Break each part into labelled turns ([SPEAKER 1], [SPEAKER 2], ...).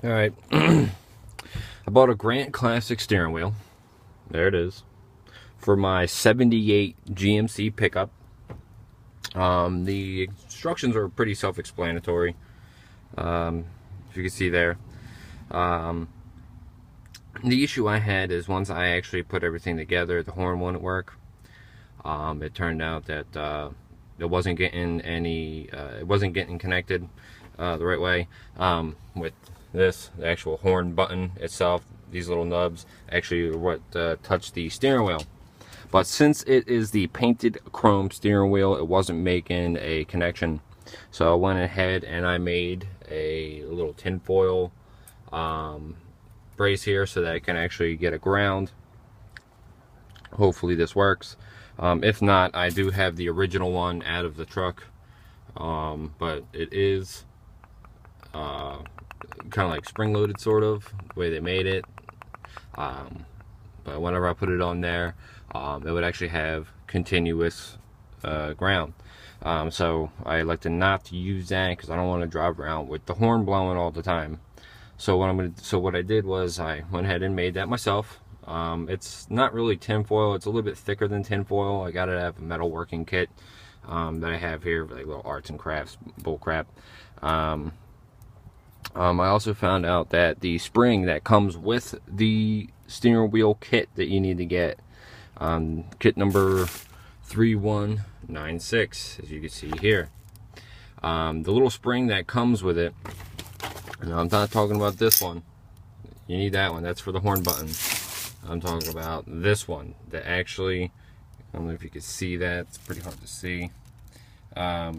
[SPEAKER 1] Alright, I bought a Grant Classic steering wheel. There it is. For my 78 GMC pickup. The instructions are pretty self-explanatory. If you can see there. The issue I had is once I actually put everything together, the horn wouldn't work. It turned out that it wasn't getting connected the right way with this. The actual horn button itself, these little nubs, actually are what touch the steering wheel. But since it is the painted chrome steering wheel, it wasn't making a connection. So I went ahead and I made a little tinfoil brace here so that I can actually get a ground. Hopefully this works. If not, I do have the original one out of the truck, but it is kind of like spring-loaded, sort of the way they made it. But whenever I put it on there, it would actually have continuous ground. So I elected not to use that because I don't want to drive around with the horn blowing all the time. So what I did was I went ahead and made that myself. It's not really tinfoil, it's a little bit thicker than tinfoil. I got it out of a metalworking kit that I have here, like little arts and crafts bull crap. I also found out that the spring that comes with the steering wheel kit that you need to get, kit number 3196, as you can see here, the little spring that comes with it, and I'm not talking about this one, you need that one, that's for the horn button. I'm talking about this one that actually, I don't know if you can see that, it's pretty hard to see, that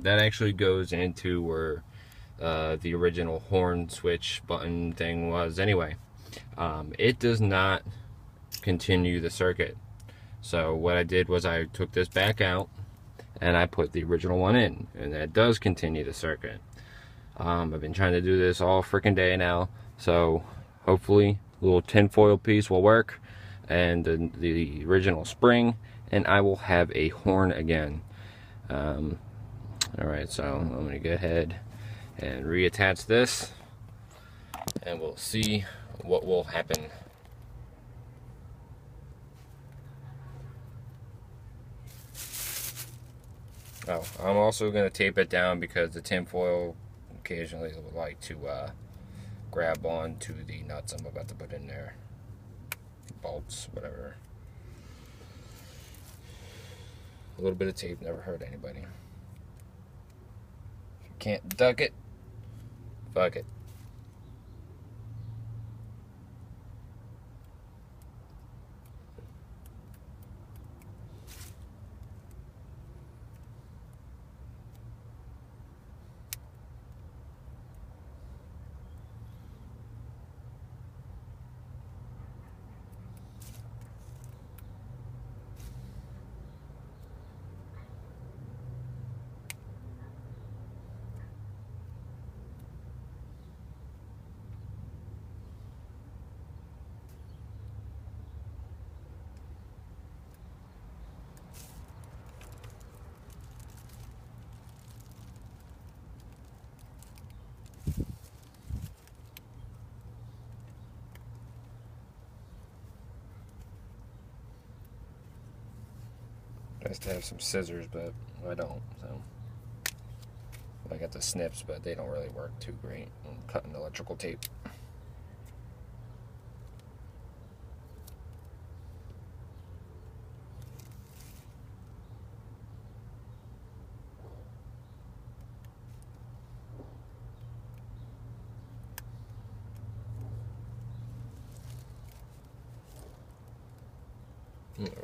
[SPEAKER 1] actually goes into where the original horn switch button thing was anyway. It does not continue the circuit. So what I did was I took this back out and I put the original one in, and that does continue the circuit. I've been trying to do this all freaking day now, so hopefully a little tinfoil piece will work, and the original spring, and I will have a horn again. Alright, so I'm going to go ahead and reattach this, and we'll see what will happen. Oh, I'm also going to tape it down because the tinfoil occasionally would like to grab on to the nuts I'm about to put in there. Bolts, whatever. A little bit of tape never hurt anybody. If you can't duck it, fuck it. Nice to have some scissors, but I don't, so I got the snips, but they don't really work too great. I'm cutting electrical tape.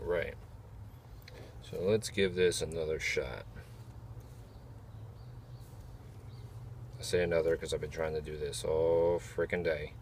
[SPEAKER 1] Alright, so let's give this another shot. I say another because I've been trying to do this all freaking day.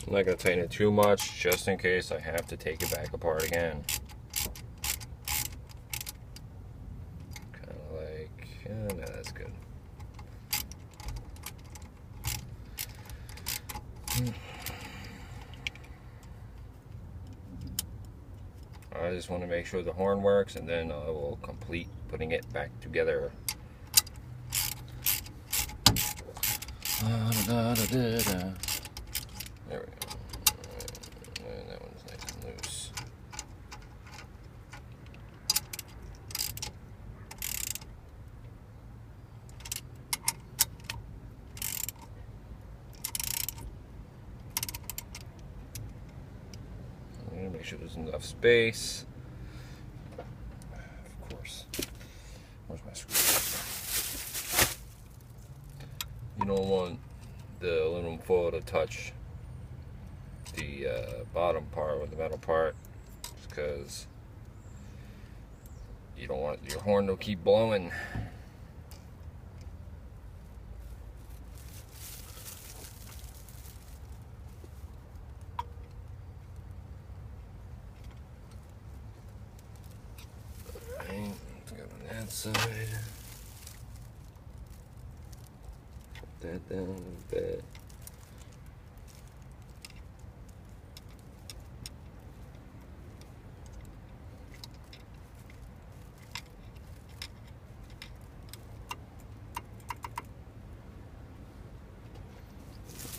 [SPEAKER 1] I'm not going to tighten it too much, just in case I have to take it back apart again. Kind of like, no, that's good. I just want to make sure the horn works, and then I will complete putting it back together. There we go. And that one's nice and loose. I'm gonna make sure there's enough space. Of course. Where's my screwdriver? You don't want the aluminum foil to touch the bottom part or the metal part, just because you don't want your horn to keep blowing. Alright, let's go on that side. Put that down a little bit.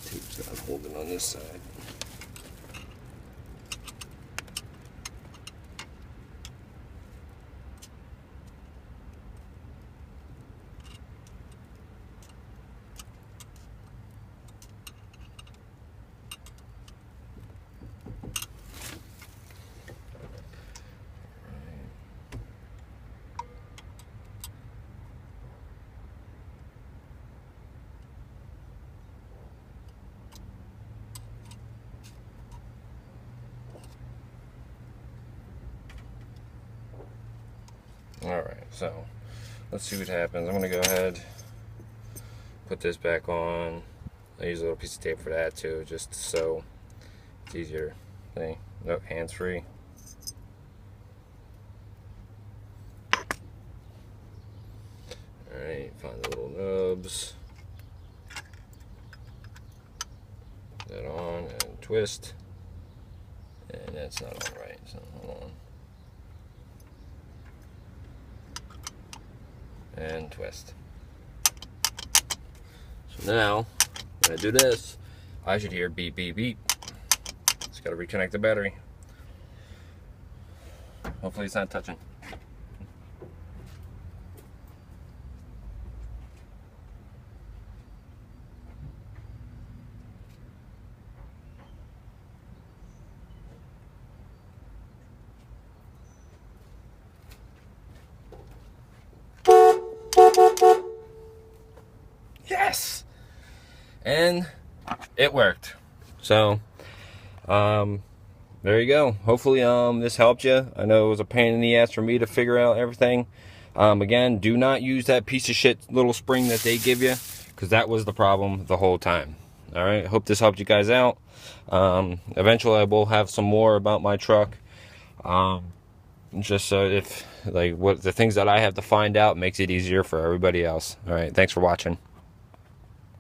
[SPEAKER 1] Tape's not holding on this side. Alright, so let's see what happens. I'm going to go ahead, put this back on. I use a little piece of tape for that too, just so it's easier. Thing. Nope, hands free. Alright, find the little nubs. Put that on and twist. And that's not all right, so hold on. And twist. So now, when I do this, I should hear beep, beep, beep. Just gotta reconnect the battery. Hopefully it's not touching. Yes! And it worked. So, there you go. Hopefully, this helped you. I know it was a pain in the ass for me to figure out everything. Again, do not use that piece of shit little spring that they give you, because that was the problem the whole time. Alright, hope this helped you guys out. Eventually I will have some more about my truck. Just so if, like, what the things that I have to find out makes it easier for everybody else. Alright, thanks for watching.